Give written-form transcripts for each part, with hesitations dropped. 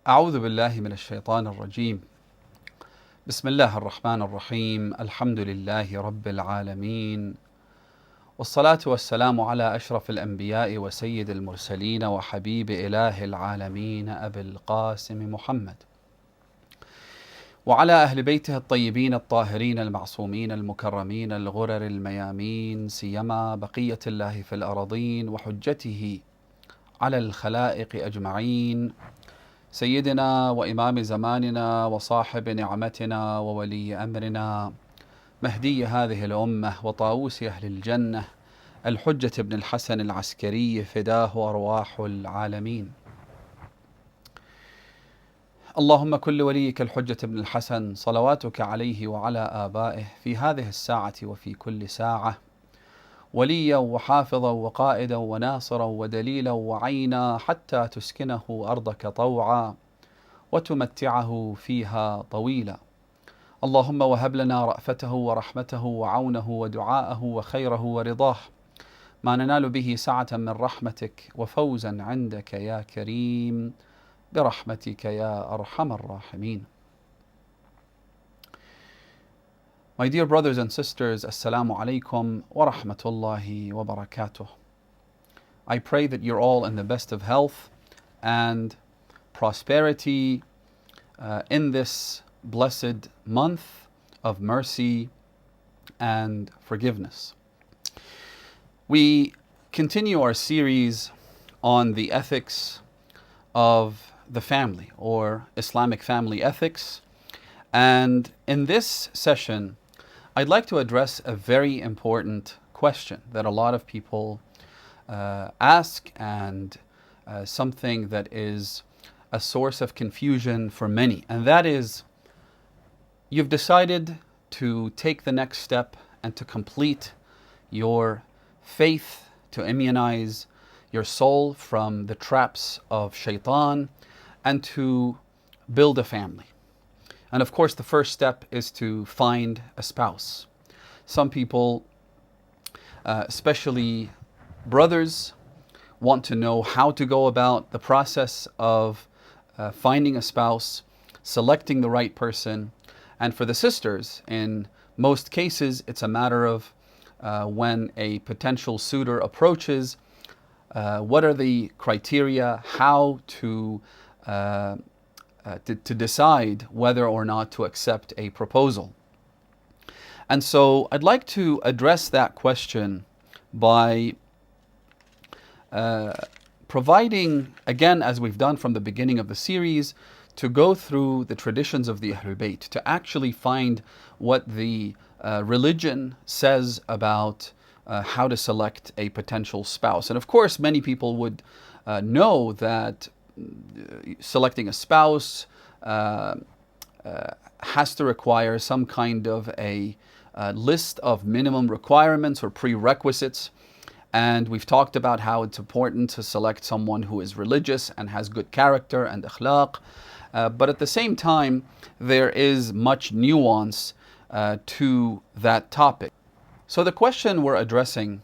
أعوذ بالله من الشيطان الرجيم. بسم الله الرحمن الرحيم. الحمد لله رب العالمين، والصلاة والسلام على أشرف الأنبياء وسيد المرسلين وحبيب إله العالمين أبي القاسم محمد، وعلى أهل بيته الطيبين الطاهرين المعصومين المكرمين الغرر الميامين، سيما بقية الله في الأراضين وحجته على الخلائق أجمعين، سيدنا وإمام زماننا وصاحب نعمتنا وولي أمرنا مهدي هذه الأمة وطاووس أهل الجنة الحجة بن الحسن العسكري فداه أرواح العالمين. اللهم كل وليك الحجة بن الحسن صلواتك عليه وعلى آبائه في هذه الساعة وفي كل ساعة، وليا وحافظا وقائدا وناصرا ودليلا وعينا، حتى تسكنه أرضك طوعا وتمتعه فيها طويلا. اللهم وهب لنا رأفته ورحمته وعونه ودعاءه وخيره ورضاه، ما ننال به سعة من رحمتك وفوزا عندك يا كريم برحمتك يا أرحم الراحمين. My dear brothers and sisters, Assalamu alaikum wa rahmatullahi wa barakatuh. I pray that you're all in the best of health and prosperity in this blessed month of mercy and forgiveness. We continue our series on the ethics of the family, or Islamic family ethics, and in this session I'd like to address a very important question that a lot of people ask, and something that is a source of confusion for many, and that is, you've decided to take the next step and to complete your faith, to immunize your soul from the traps of shaitan, and to build a family. And of course, the first step is to find a spouse. Some people, especially brothers, want to know how to go about the process of finding a spouse, selecting the right person. And for the sisters, in most cases, it's a matter of when a potential suitor approaches, what are the criteria, how to decide whether or not to accept a proposal. And so I'd like to address that question by providing, again, as we've done from the beginning of the series, to go through the traditions of the Ahlul Bayt, to actually find what the religion says about how to select a potential spouse. And of course, many people would know that selecting a spouse has to require some kind of a list of minimum requirements or prerequisites. And we've talked about how it's important to select someone who is religious and has good character and akhlaq. But at the same time, there is much nuance to that topic. So the question we're addressing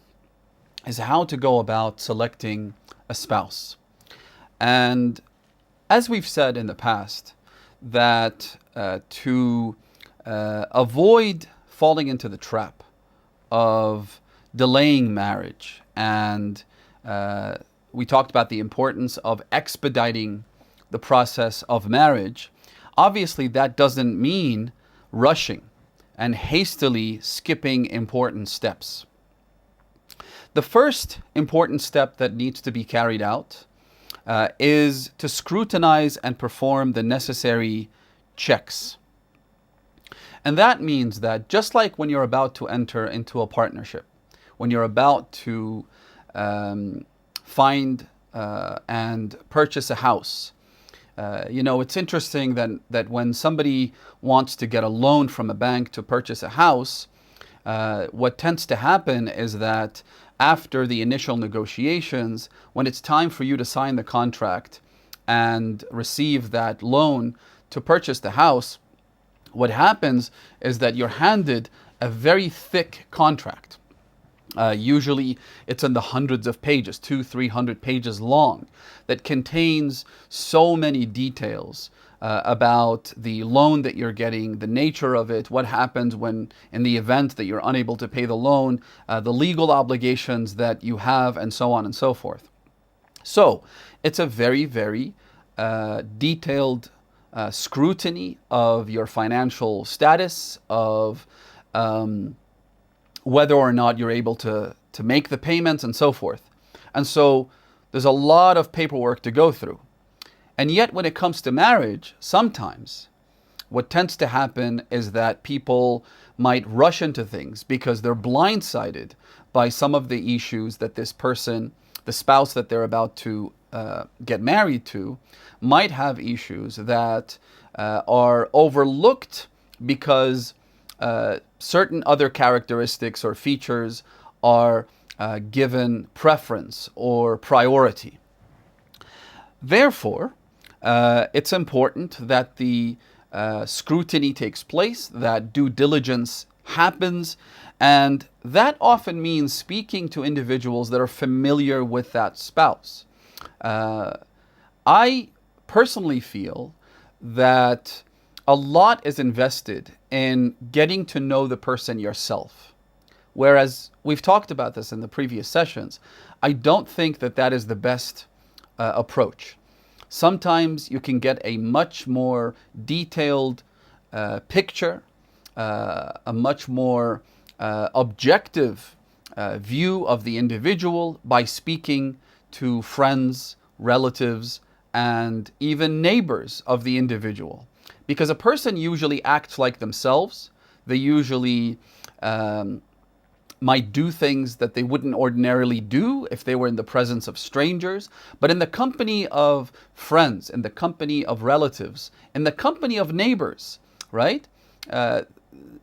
is how to go about selecting a spouse. And as we've said in the past, that to avoid falling into the trap of delaying marriage, and we talked about the importance of expediting the process of marriage, obviously that doesn't mean rushing and hastily skipping important steps. The first important step that needs to be carried out is to scrutinize and perform the necessary checks. And that means that just like when you're about to enter into a partnership, when you're about to find and purchase a house, it's interesting that when somebody wants to get a loan from a bank to purchase a house, what tends to happen is that after the initial negotiations, when it's time for you to sign the contract and receive that loan to purchase the house, what happens is that you're handed a very thick contract. Usually it's in the hundreds of pages, 200-300 pages long, that contains so many details about the loan that you're getting, the nature of it, what happens when in the event that you're unable to pay the loan, the legal obligations that you have, and so on and so forth. So it's a very, very detailed scrutiny of your financial status, of whether or not you're able to make the payments and so forth. And so there's a lot of paperwork to go through. And yet when it comes to marriage, sometimes what tends to happen is that people might rush into things because they're blindsided by some of the issues that this person, the spouse that they're about to get married to, might have issues that are overlooked because certain other characteristics or features are given preference or priority. Therefore, it's important that the scrutiny takes place, that due diligence happens, and that often means speaking to individuals that are familiar with that spouse. I personally feel that a lot is invested in getting to know the person yourself. Whereas we've talked about this in the previous sessions, I don't think that that is the best approach. Sometimes you can get a much more detailed picture, a much more objective view of the individual by speaking to friends, relatives, and even neighbors of the individual. Because a person usually acts like themselves. They usually might do things that they wouldn't ordinarily do if they were in the presence of strangers. But in the company of friends, in the company of relatives, in the company of neighbors, right? A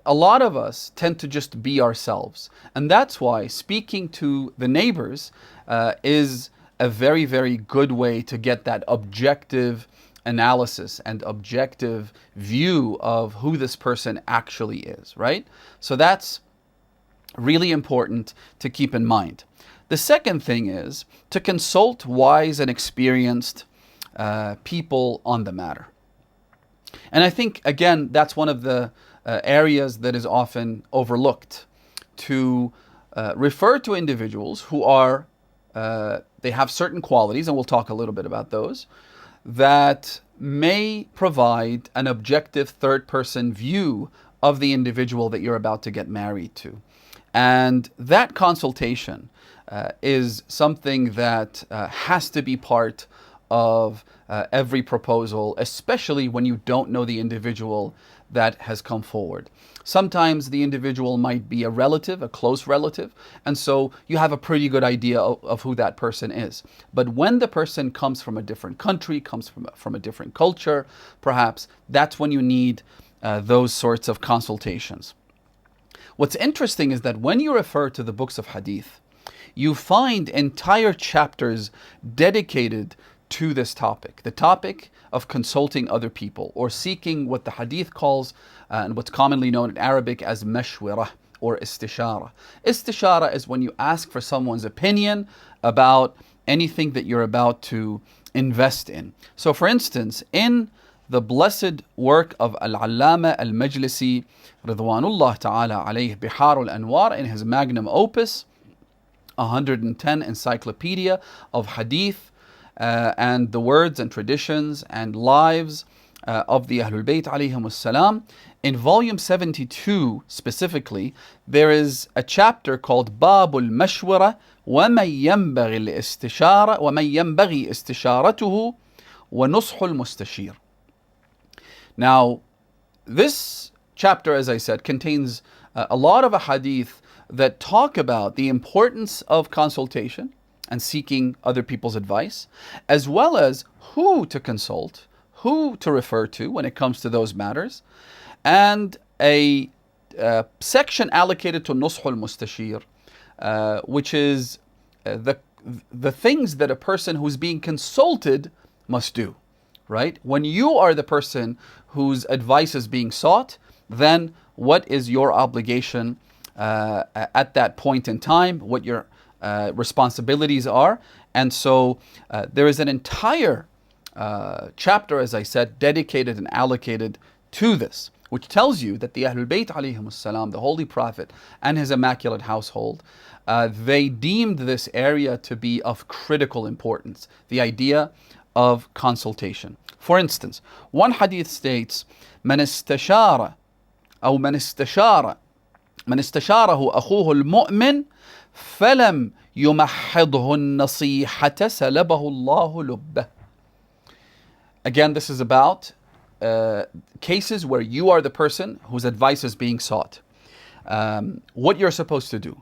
lot of us tend to just be ourselves. And that's why speaking to the neighbors is a very, very good way to get that objective analysis and objective view of who this person actually is, right? So that's really important to keep in mind. The second thing is to consult wise and experienced people on the matter. And I think, again, that's one of the areas that is often overlooked, to refer to individuals who are, they have certain qualities, and we'll talk a little bit about those, that may provide an objective third-person view of the individual that you're about to get married to. And that consultation is something that has to be part of every proposal, especially when you don't know the individual that has come forward. Sometimes the individual might be a relative, a close relative, and so you have a pretty good idea of who that person is. But when the person comes from a different country, comes from a different culture, perhaps, that's when you need those sorts of consultations. What's interesting is that when you refer to the books of hadith, you find entire chapters dedicated to this topic, the topic of consulting other people or seeking what the hadith calls and what's commonly known in Arabic as mashwirah or istishara. Istishara is when you ask for someone's opinion about anything that you're about to invest in. So for instance, in the blessed work of Al-Allama Al-Majlisi, Ridwanullah Ta'ala alayhi, Bihar al-Anwar, in his magnum opus, 110 encyclopedia of hadith, and the words and traditions and lives of the Ahlul Bayt alayhim salam. In volume 72 specifically, there is a chapter called Babul Mashwara وَمَنْ يَنْبَغِي الْإِسْتِشَارَةُ وَمَنْ يَنْبَغِي إِسْتِشَارَتُهُ وَنُصْحُ الْمُسْتَشِيرِ. Now, this chapter, as I said, contains a lot of hadith that talk about the importance of consultation and seeking other people's advice, as well as who to consult, who to refer to when it comes to those matters, and a section allocated to Nush al-Mustashir, which is the things that a person who's being consulted must do, right? When you are the person whose advice is being sought, then what is your obligation at that point in time, what your responsibilities are. And so there is an entire chapter, as I said, dedicated and allocated to this, which tells you that the Ahlul Bayt alayhimus salam, the Holy Prophet and his immaculate household, they deemed this area to be of critical importance, the idea of consultation. For instance, one hadith states, من استشار أو من استشاره أخوه المؤمن فلم يمحضه النصيحة سلبه الله لبه. Again, this is about cases where you are the person whose advice is being sought. What you're supposed to do.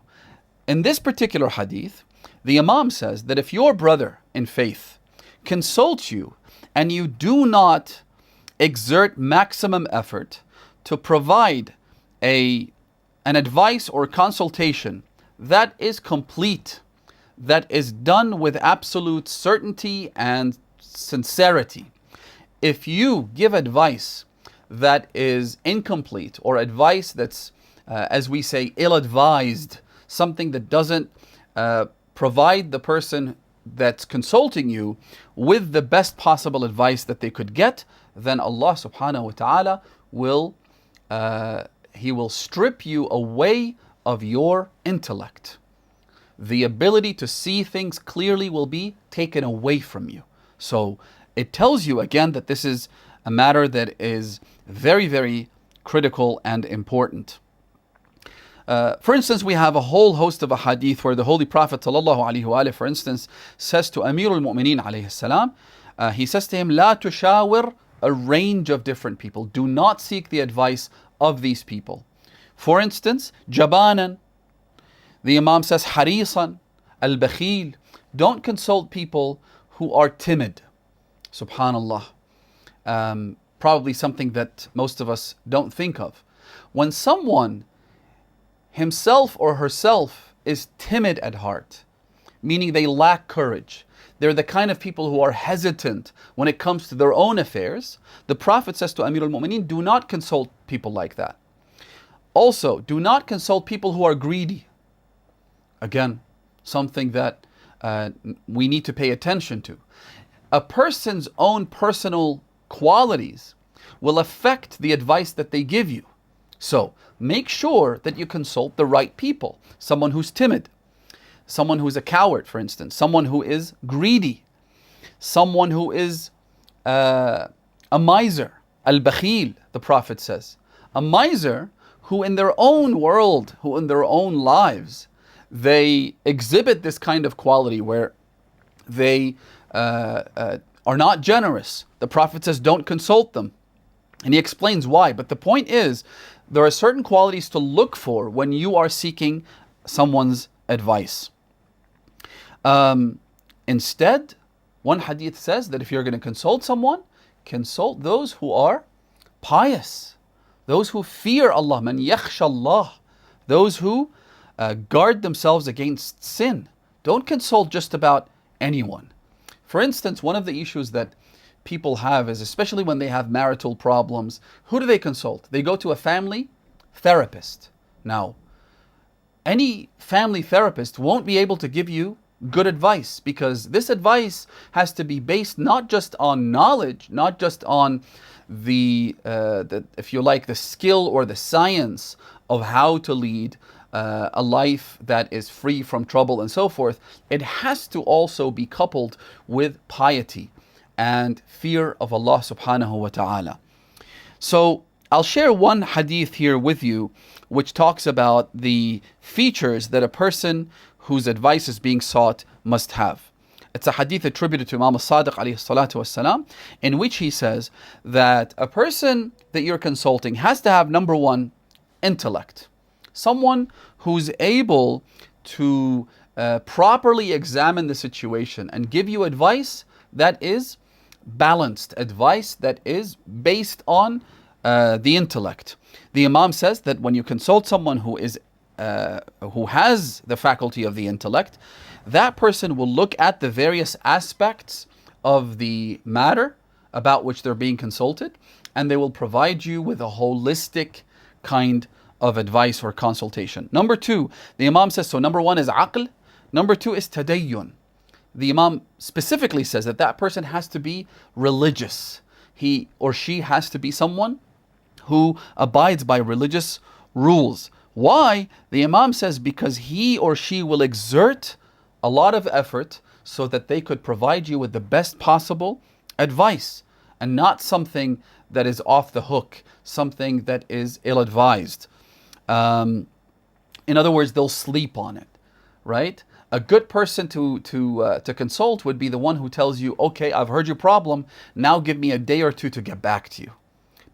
In this particular hadith, the Imam says that if your brother in faith consults you and you do not exert maximum effort to provide an advice or consultation that is complete, that is done with absolute certainty and sincerity, if you give advice that is incomplete or advice that's, as we say, ill-advised, something that doesn't provide the person that's consulting you with the best possible advice that they could get, then Allah subhanahu wa ta'ala will He will strip you away of your intellect. The ability to see things clearly will be taken away from you. So it tells you again that this is a matter that is very, very critical and important. For instance, we have a whole host of a hadith where the Holy Prophet ﷺ, for instance, says to Amirul Mu'mineen alayhi salam, he says to him, لا تشاور, a range of different people. Do not seek the advice of these people. For instance, jabanan, the Imam says, harisan, al-bakhil, don't consult people who are timid. Subhanallah. Probably something that most of us don't think of. When someone himself or herself is timid at heart, meaning they lack courage, they're the kind of people who are hesitant when it comes to their own affairs, the Prophet says to Amir al-Mu'mineen, do not consult people like that. Also, do not consult people who are greedy. Again, something that we need to pay attention to. A person's own personal qualities will affect the advice that they give you. So, make sure that you consult the right people. Someone who's timid, someone who's a coward, for instance, someone who is greedy, someone who is a miser, al-bakhil, the Prophet says. A miser who in their own world, who in their own lives, they exhibit this kind of quality where they are not generous. The Prophet says, don't consult them. And he explains why. But the point is, there are certain qualities to look for when you are seeking someone's advice. Instead, one hadith says that if you're going to consult someone, consult those who are pious, those who fear Allah, man yakhsha Allah, those who guard themselves against sin. Don't consult just about anyone. For instance, one of the issues that people have is, especially when they have marital problems, who do they consult? They go to a family therapist. Now, any family therapist won't be able to give you good advice, because this advice has to be based not just on knowledge, not just on the if you like, the skill or the science of how to lead a life that is free from trouble and so forth. It has to also be coupled with piety and fear of Allah subhanahu wa ta'ala. So I'll share one hadith here with you which talks about the features that a person whose advice is being sought must have. It's a hadith attributed to Imam al-Sadiq alayhi salatu wassalam, in which he says that a person that you're consulting has to have, number one, intellect. Someone who's able to properly examine the situation and give you advice that is balanced, advice that is based on the intellect. The Imam says that when you consult someone who has the faculty of the intellect, that person will look at the various aspects of the matter about which they're being consulted, and they will provide you with a holistic kind of advice or consultation. Number two, the Imam says, so number one is aql, number two is tadayyun. The Imam specifically says that that person has to be religious. He or she has to be someone who abides by religious rules. Why? The Imam says because he or she will exert a lot of effort so that they could provide you with the best possible advice and not something that is off the hook, something that is ill-advised. In other words, they'll sleep on it, right? A good person to consult would be the one who tells you, okay, I've heard your problem, now give me a day or two to get back to you.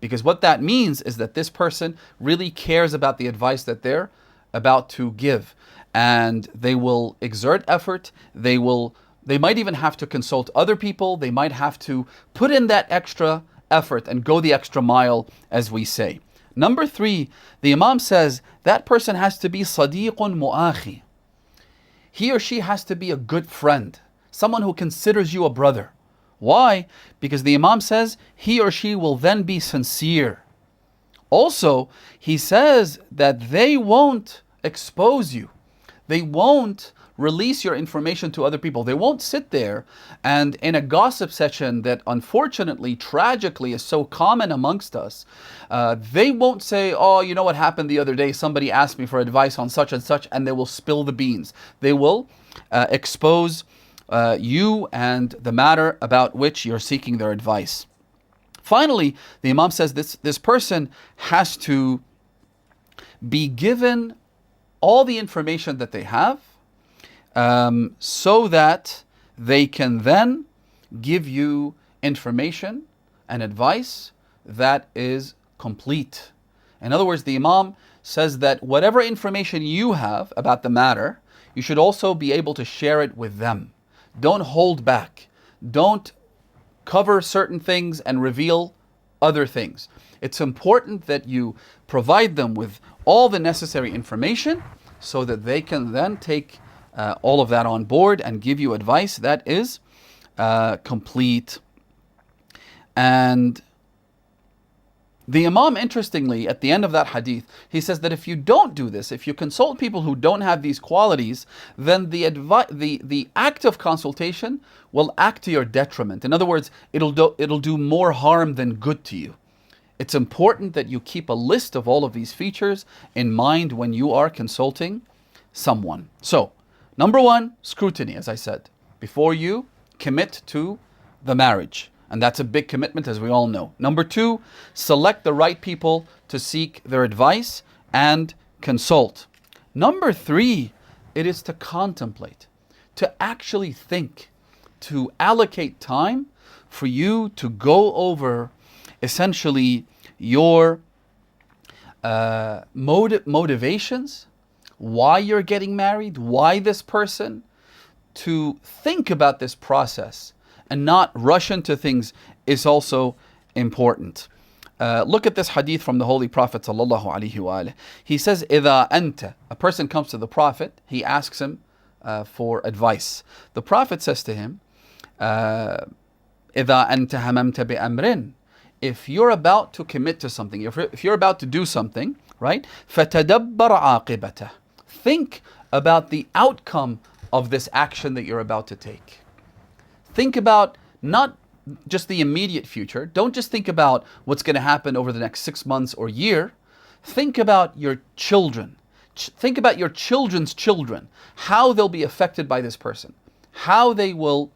Because what that means is that this person really cares about the advice that they're about to give. And they will exert effort, they might even have to consult other people, they might have to put in that extra effort and go the extra mile, as we say. Number three, the Imam says that person has to be sadiqun mu'akhi. He or she has to be a good friend, someone who considers you a brother. Why? Because the Imam says he or she will then be sincere. Also, he says that they won't expose you. They won't release your information to other people. They won't sit there and in a gossip session that unfortunately, tragically is so common amongst us, they won't say, oh, you know what happened the other day? Somebody asked me for advice on such, and they will spill the beans. They will expose you and the matter about which you're seeking their advice. Finally, the Imam says this person has to be given all the information that they have, so that they can then give you information and advice that is complete. In other words, the Imam says that whatever information you have about the matter, you should also be able to share it with them. Don't hold back. Don't cover certain things and reveal other things. It's important that you provide them with all the necessary information so that they can then take all of that on board and give you advice that is complete. And the Imam, interestingly, at the end of that hadith, he says that if you don't do this, if you consult people who don't have these qualities, then the act of consultation will act to your detriment. In other words, it'll do more harm than good to you. It's important that you keep a list of all of these features in mind when you are consulting someone. So, number one, scrutiny, as I said, before you commit to the marriage. And that's a big commitment, as we all know. Number two, select the right people to seek their advice and consult. Number three, it is to contemplate, to actually think, to allocate time for you to go over essentially your motivations, why you're getting married, why this person, to think about this process and not rush into things is also important. Look at this hadith from the Holy Prophet sallallahu alaihi wasallam. He says, "Idha anta," a person comes to the Prophet, he asks him for advice. The Prophet says to him, "Idha anta hamamta bi amrin." If you're about to commit to something, if you're about to do something, right? فَتَدَبَّرْ عَاقِبَتَهُ. Think about the outcome of this action that you're about to take. Think about not just the immediate future. Don't just think about what's going to happen over the next 6 months or year. Think about your children. Think about your children's children. How they'll be affected by this person. How they will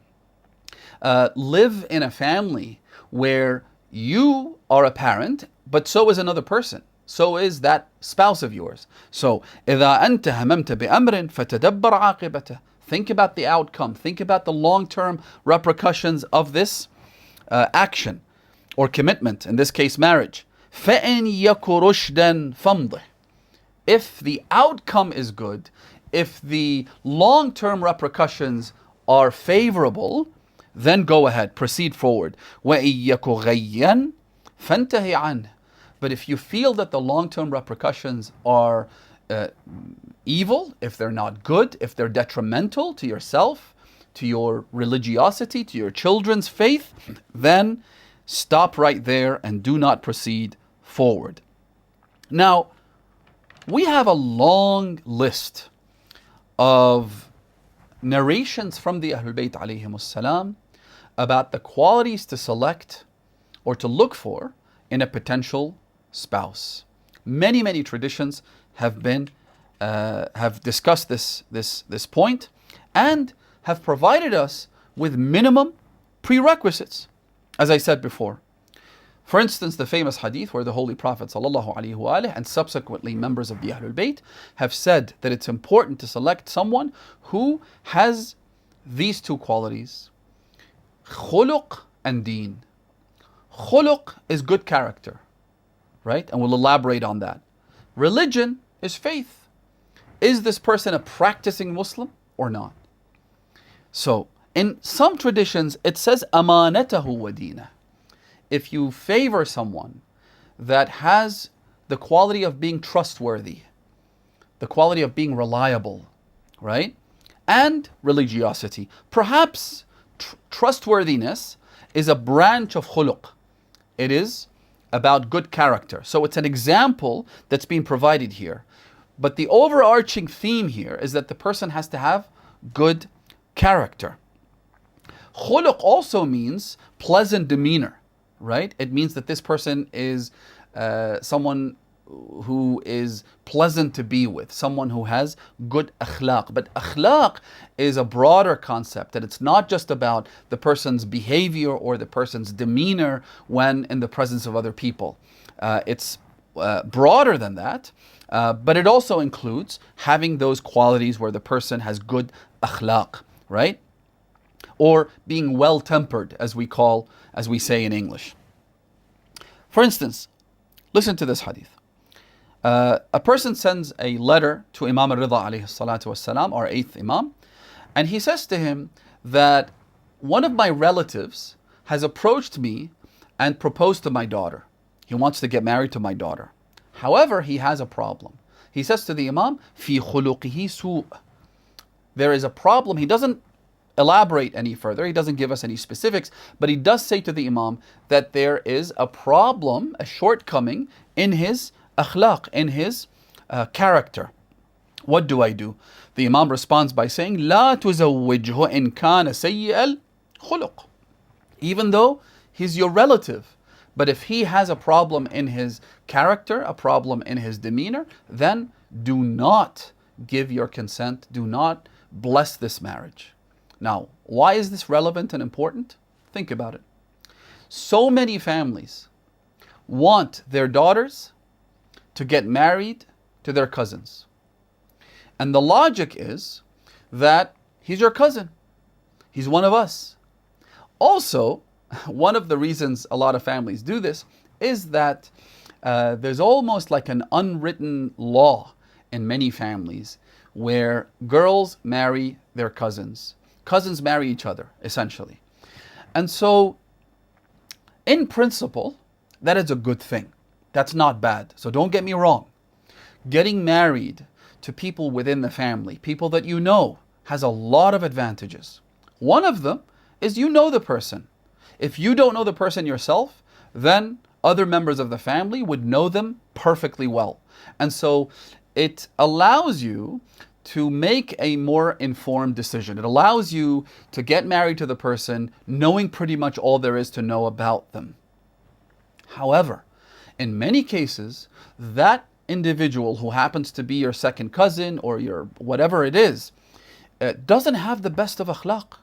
live in a family where you are a parent, but so is another person. So is that spouse of yours. So, إِذَا أَنْتَ هَمَمْتَ بِأَمْرٍ فَتَدَبَّرْ عَاقِبَتَهُ. Think about the outcome. Think about the long-term repercussions of this action or commitment, in this case marriage. فَإِنْ يَكُ رُشْدًا فَامْضِهِ. If the outcome is good, if the long-term repercussions are favorable, then go ahead, proceed forward. وَإِنْ يَكُ غَيًّا فَانْتَهِ عَنْهِ. But if you feel that the long-term repercussions are evil, if they're not good, if they're detrimental to yourself, to your religiosity, to your children's faith, then stop right there and do not proceed forward. Now, We have a long list of narrations from the Ahlul Bayt alayhimus salam about the qualities to select or to look for in a potential spouse. Many traditions have discussed this point and have provided us with minimum prerequisites, as I said before. For instance, the famous hadith where the Holy Prophet ﷺ and subsequently members of the Ahlul Bayt have said that it's important to select someone who has these two qualities, khuluq and deen. Khuluq is good character, right? And we'll elaborate on that. Religion is faith. Is this person a practicing Muslim or not? So, in some traditions, it says amanatahu wa deenah. If you favor someone that has the quality of being trustworthy, the quality of being reliable, right? And religiosity. Perhaps trustworthiness is a branch of khuluq. It is about good character. So it's an example that's being provided here. But the overarching theme here is that the person has to have good character. Khuluq also means pleasant demeanor, right? It means that this person is someone who is pleasant to be with, someone who has good akhlaq. But akhlaq is a broader concept, that it's not just about the person's behavior or the person's demeanor when in the presence of other people. It's broader than that, but it also includes having those qualities where the person has good akhlaq, right? Or being well-tempered, as we say in English. For instance, listen to this hadith. A person sends a letter to Imam al-Rida alayhi salatu wassalam, our 8th Imam, and he says to him that one of my relatives has approached me and proposed to my daughter. He wants to get married to my daughter. However, he has a problem. He says to the Imam, fi khuluqihi su'. There is a problem. He doesn't elaborate any further. He doesn't give us any specifics, but he does say to the Imam that there is a problem, a shortcoming in his akhlaq, in his character. What do I do? The Imam responds by saying, لا تزوجه إن كان سيء الخلق. Even though he's your relative, but if he has a problem in his character, a problem in his demeanor, then do not give your consent, do not bless this marriage. Now, why is this relevant and important? Think about it. So many families want their daughters to get married to their cousins. And the logic is that he's your cousin. He's one of us. Also, one of the reasons a lot of families do this is that there's almost like an unwritten law in many families where girls marry their cousins. Cousins marry each other, essentially. And so, in principle, that is a good thing. That's not bad. So don't get me wrong. Getting married to people within the family, people that you know, has a lot of advantages. One of them is you know the person. If you don't know the person yourself, then other members of the family would know them perfectly well. And so it allows you to make a more informed decision. It allows you to get married to the person knowing pretty much all there is to know about them. However, in many cases, that individual who happens to be your second cousin or your whatever it is, doesn't have the best of akhlaq.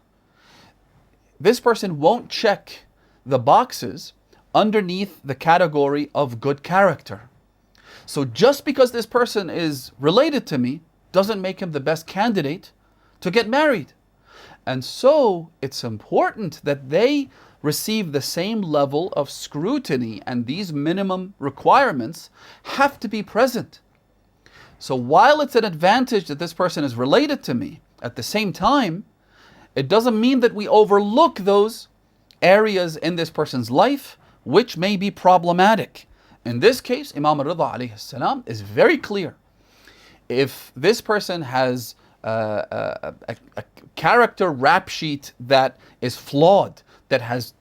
This person won't check the boxes underneath the category of good character. So just because this person is related to me doesn't make him the best candidate to get married. And so it's important that they receive the same level of scrutiny, and these minimum requirements have to be present. So while it's an advantage that this person is related to me, at the same time, it doesn't mean that we overlook those areas in this person's life which may be problematic. In this case, Imam al-Rida alayhi salam is very clear. If this person has a character rap sheet that is flawed, that has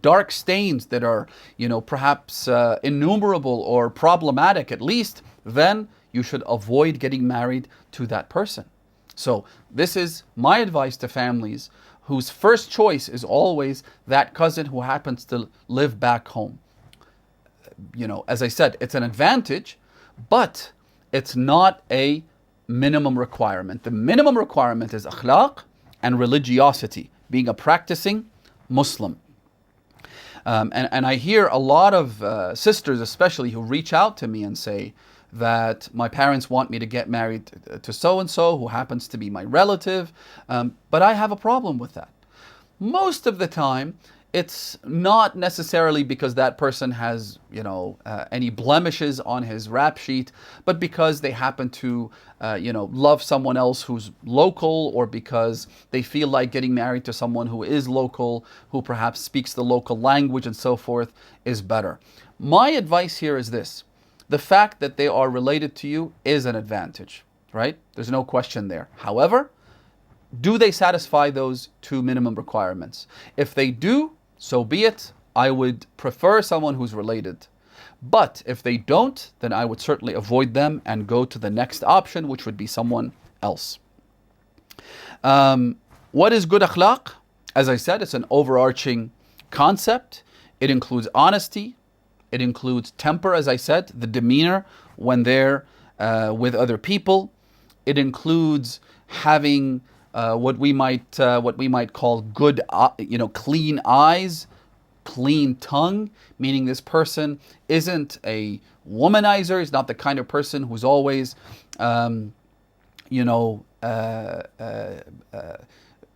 dark stains that are perhaps innumerable or problematic at least, then you should avoid getting married to that person. So this is my advice to families whose first choice is always that cousin who happens to live back home. As I said, it's an advantage, but it's not a minimum requirement. The minimum requirement is akhlaq and religiosity, being a practicing Muslim. And I hear a lot of sisters especially who reach out to me and say that my parents want me to get married to so-and-so who happens to be my relative, but I have a problem with that. Most of the time, it's not necessarily because that person has, any blemishes on his rap sheet, but because they happen to, love someone else who's local, or because they feel like getting married to someone who is local, who perhaps speaks the local language and so forth, is better. My advice here is this: the fact that they are related to you is an advantage, right? There's no question there. However, do they satisfy those two minimum requirements? If they do, so be it. I would prefer someone who's related. But if they don't, then I would certainly avoid them and go to the next option, which would be someone else. What is good akhlaq? As I said, it's an overarching concept. It includes honesty. It includes temper, as I said, the demeanor when they're with other people. It includes having what we might call good, clean eyes, clean tongue, meaning this person isn't a womanizer. He's not the kind of person who's always,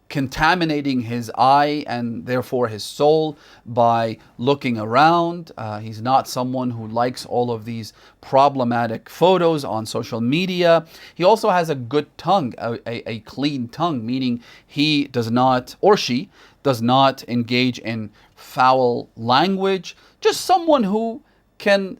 contaminating his eye and therefore his soul by looking around. He's not someone who likes all of these problematic photos on social media. He also has a good tongue, a clean tongue, meaning he does not, or she does not engage in foul language. Just someone who can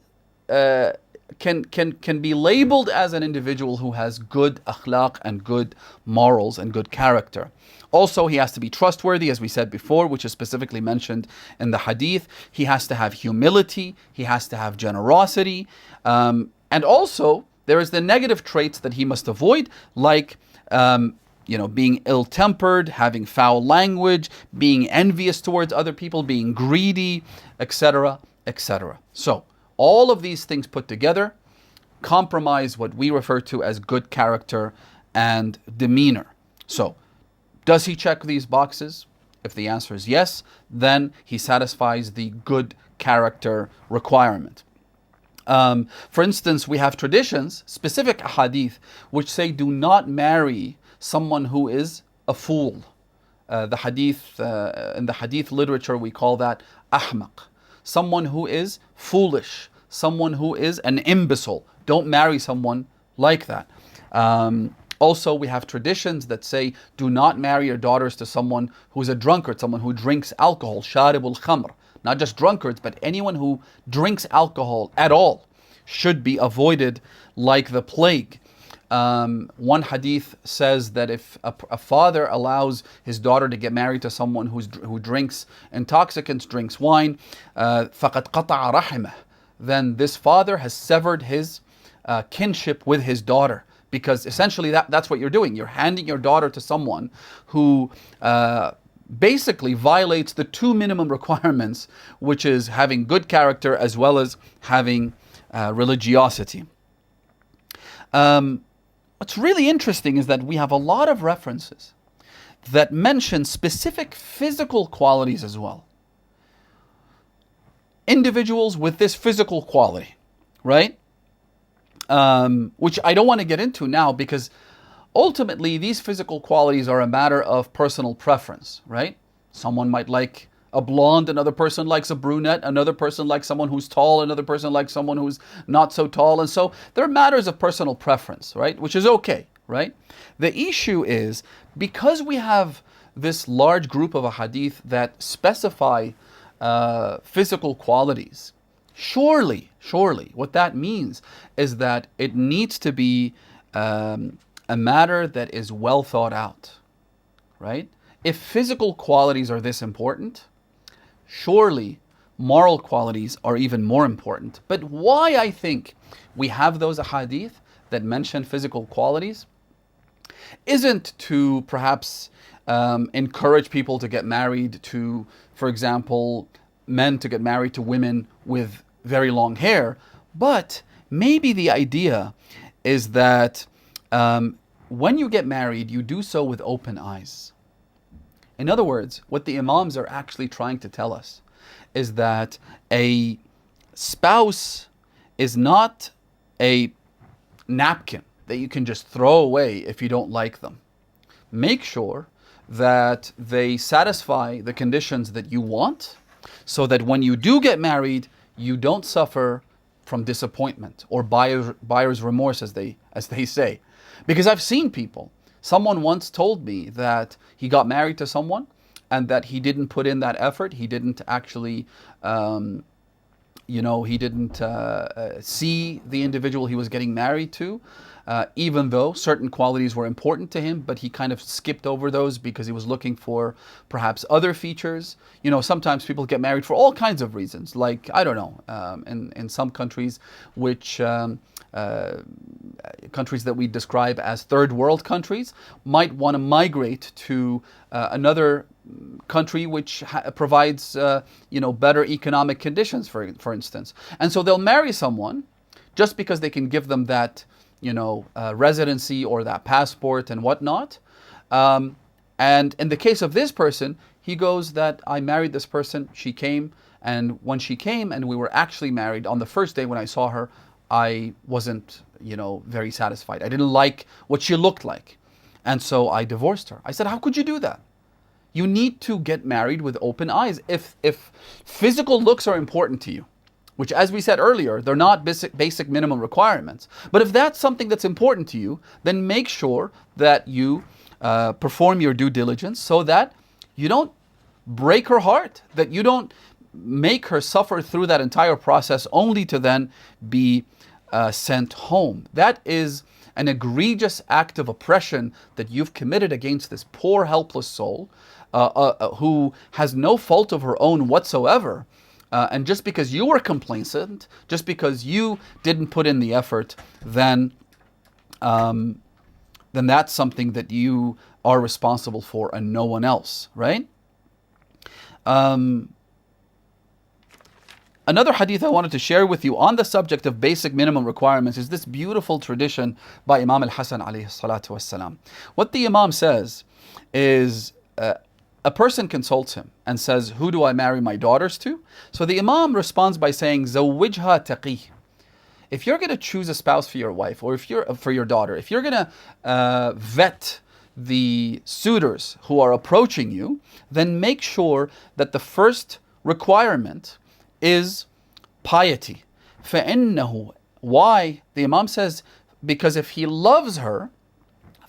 be labeled as an individual who has good akhlaq and good morals and good character. Also, he has to be trustworthy, as we said before, which is specifically mentioned in the hadith. He has to have humility. He has to have generosity. And also, there is the negative traits that he must avoid, like being ill-tempered, having foul language, being envious towards other people, being greedy, etc., etc. So, all of these things put together compromise what we refer to as good character and demeanor. So, does he check these boxes? If the answer is yes, then he satisfies the good character requirement. For instance, we have traditions, specific hadith, which say do not marry someone who is a fool. The hadith, in the hadith literature, we call that ahmaq. Someone who is foolish, someone who is an imbecile. Don't marry someone like that. Also, we have traditions that say do not marry your daughters to someone who's a drunkard, someone who drinks alcohol, sharibul khamr. Not just drunkards, but anyone who drinks alcohol at all should be avoided like the plague. One hadith says that if a father allows his daughter to get married to someone who drinks intoxicants, drinks wine, فَقَدْ قَطَعَ رَحِمَهُ, then this father has severed his kinship with his daughter. Because essentially that's what you're doing. You're handing your daughter to someone who basically violates the two minimum requirements, which is having good character as well as having religiosity. What's really interesting is that we have a lot of references that mention specific physical qualities as well. Individuals with this physical quality, right? Which I don't want to get into now because ultimately these physical qualities are a matter of personal preference, right? Someone might like a blonde, another person likes a brunette, another person likes someone who's tall, another person likes someone who's not so tall. And so there are matters of personal preference, right? Which is okay, right? The issue is because we have this large group of a hadith that specify physical qualities, Surely, what that means is that it needs to be a matter that is well thought out, right? If physical qualities are this important, surely moral qualities are even more important. But why I think we have those ahadith, that mention physical qualities isn't to perhaps encourage people to get married to, for example, men to get married to women with very long hair, but maybe the idea is that when you get married, you do so with open eyes. In other words, what the Imams are actually trying to tell us is that a spouse is not a napkin that you can just throw away if you don't like them. Make sure that they satisfy the conditions that you want, so that when you do get married, you don't suffer from disappointment or buyer's remorse, as they say. Because I've seen people. Someone once told me that he got married to someone and that he didn't put in that effort. He didn't actually, he didn't see the individual he was getting married to, even though certain qualities were important to him, but he kind of skipped over those because he was looking for perhaps other features. Sometimes people get married for all kinds of reasons. Like, I don't know, in some countries, which countries that we describe as third world countries, might want to migrate to another country which provides better economic conditions, for instance. And so they'll marry someone just because they can give them that residency or that passport and whatnot. And in the case of this person, he goes that I married this person, she came, and when she came and we were actually married, on the first day when I saw her, I wasn't, very satisfied. I didn't like what she looked like. And so I divorced her. I said, how could you do that? You need to get married with open eyes. If physical looks are important to you, which, as we said earlier, they're not basic minimum requirements. But if that's something that's important to you, then make sure that you perform your due diligence so that you don't break her heart, that you don't make her suffer through that entire process only to then be sent home. That is an egregious act of oppression that you've committed against this poor, helpless soul who has no fault of her own whatsoever. And just because you were complacent, just because you didn't put in the effort, then that's something that you are responsible for and no one else, right? Another hadith I wanted to share with you on the subject of basic minimum requirements is this beautiful tradition by Imam al-Hasan alayhi salatu wassalam. What the Imam says is, a person consults him and says, who do I marry my daughters to? So the Imam responds by saying, زَوِّجْهَا تَقِيهِ. If you're going to choose a spouse for your wife, or for your daughter, if you're going to vet the suitors who are approaching you, then make sure that the first requirement is piety. فَإِنَّهُ. Why? The Imam says, because if he loves her,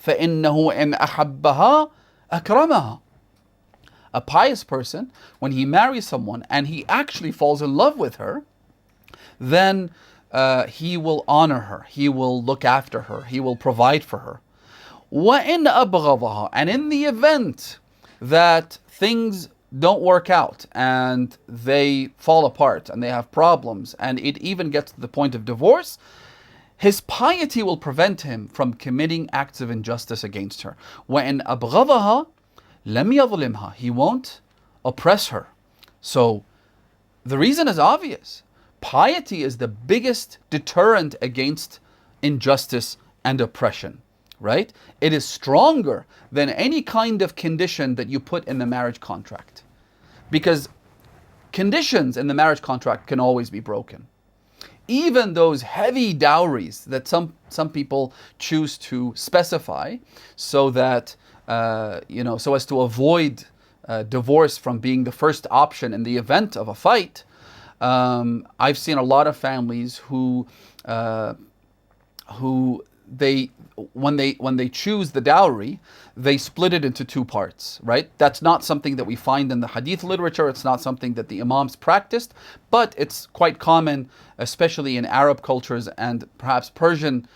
فَإِنَّهُ إِنْ أَحَبَّهَا أَكْرَمَهَا. A pious person, when he marries someone and he actually falls in love with her, then he will honor her, he will look after her, he will provide for her. وَإِنْ أَبْغَضَهَا. And in the event that things don't work out and they fall apart and they have problems and it even gets to the point of divorce, his piety will prevent him from committing acts of injustice against her. وَإِنْ أَبْغَضَهَا لَمْ يَظْلِمْهَا. He won't oppress her. So the reason is obvious. Piety is the biggest deterrent against injustice and oppression, right? It is stronger than any kind of condition that you put in the marriage contract. Because conditions in the marriage contract can always be broken. Even those heavy dowries that some people choose to specify so that, so as to avoid divorce from being the first option in the event of a fight. I've seen a lot of families who when they choose the dowry, they split it into two parts, right? That's not something that we find in the hadith literature. It's not something that the Imams practiced, but it's quite common, especially in Arab cultures and perhaps Persian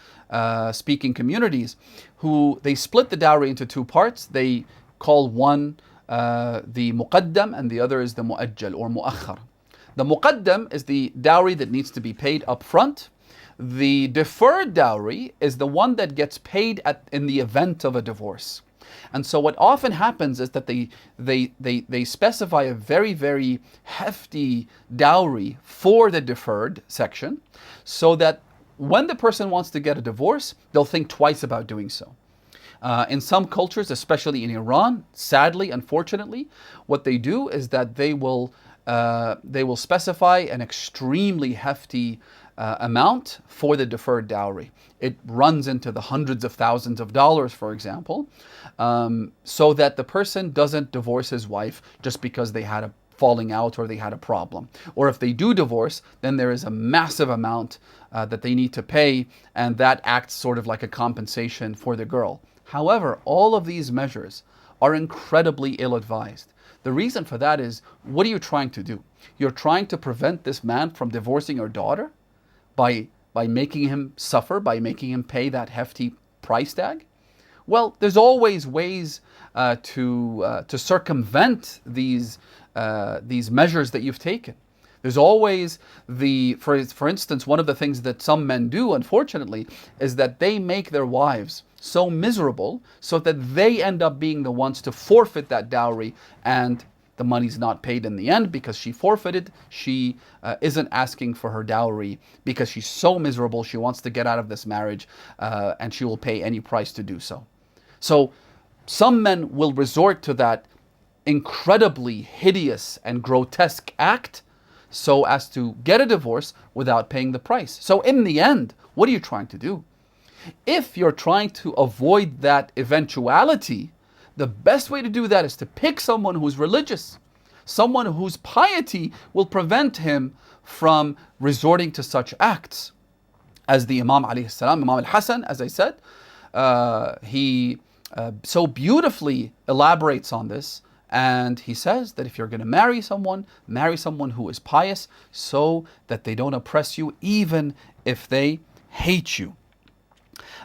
speaking communities, who they split the dowry into two parts. They call one the muqaddam and the other is the mu'ajjal or mu'akhar. The muqaddam is the dowry that needs to be paid up front. The deferred dowry is the one that gets paid in the event of a divorce. And so what often happens is that they specify a very, very hefty dowry for the deferred section, so that when the person wants to get a divorce, they'll think twice about doing so. In some cultures, especially in Iran, sadly, unfortunately, what they do is that they will specify an extremely hefty amount for the deferred dowry. It runs into the hundreds of thousands of dollars, for example, so that the person doesn't divorce his wife just because they had a falling out or they had a problem. Or if they do divorce, then there is a massive amount that they need to pay, and that acts sort of like a compensation for the girl. However, all of these measures are incredibly ill-advised. The reason for that is, what are you trying to do? You're trying to prevent this man from divorcing your daughter by making him suffer, by making him pay that hefty price tag? Well, there's always ways to circumvent these measures that you've taken. There's always for instance, one of the things that some men do, unfortunately, is that they make their wives so miserable so that they end up being the ones to forfeit that dowry, and the money's not paid in the end because she forfeited. She isn't asking for her dowry because she's so miserable, she wants to get out of this marriage, and she will pay any price to do so. So some men will resort to that incredibly hideous and grotesque act so as to get a divorce without paying the price. So in the end, what are you trying to do? If you're trying to avoid that eventuality, the best way to do that is to pick someone who's religious, someone whose piety will prevent him from resorting to such acts. As the Imam alayhi salam, Imam al-Hasan, as I said, he so beautifully elaborates on this, and he says that if you're going to marry someone who is pious, so that they don't oppress you even if they hate you.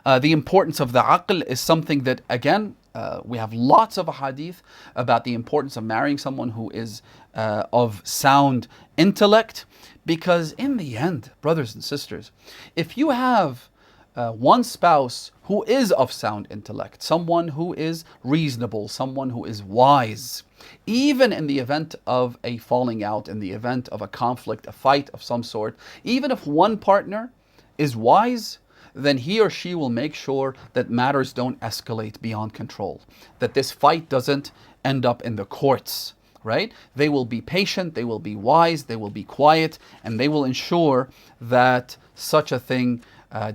The importance of the aql is something that, again, we have lots of hadith about the importance of marrying someone who is of sound intellect, because in the end, brothers and sisters, if you have one spouse who is of sound intellect, someone who is reasonable, someone who is wise, even in the event of a falling out, in the event of a conflict, a fight of some sort, even if one partner is wise, then he or she will make sure that matters don't escalate beyond control, that this fight doesn't end up in the courts, right? They will be patient, they will be wise, they will be quiet, and they will ensure that such a thing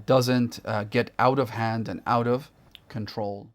doesn't get out of hand and out of control.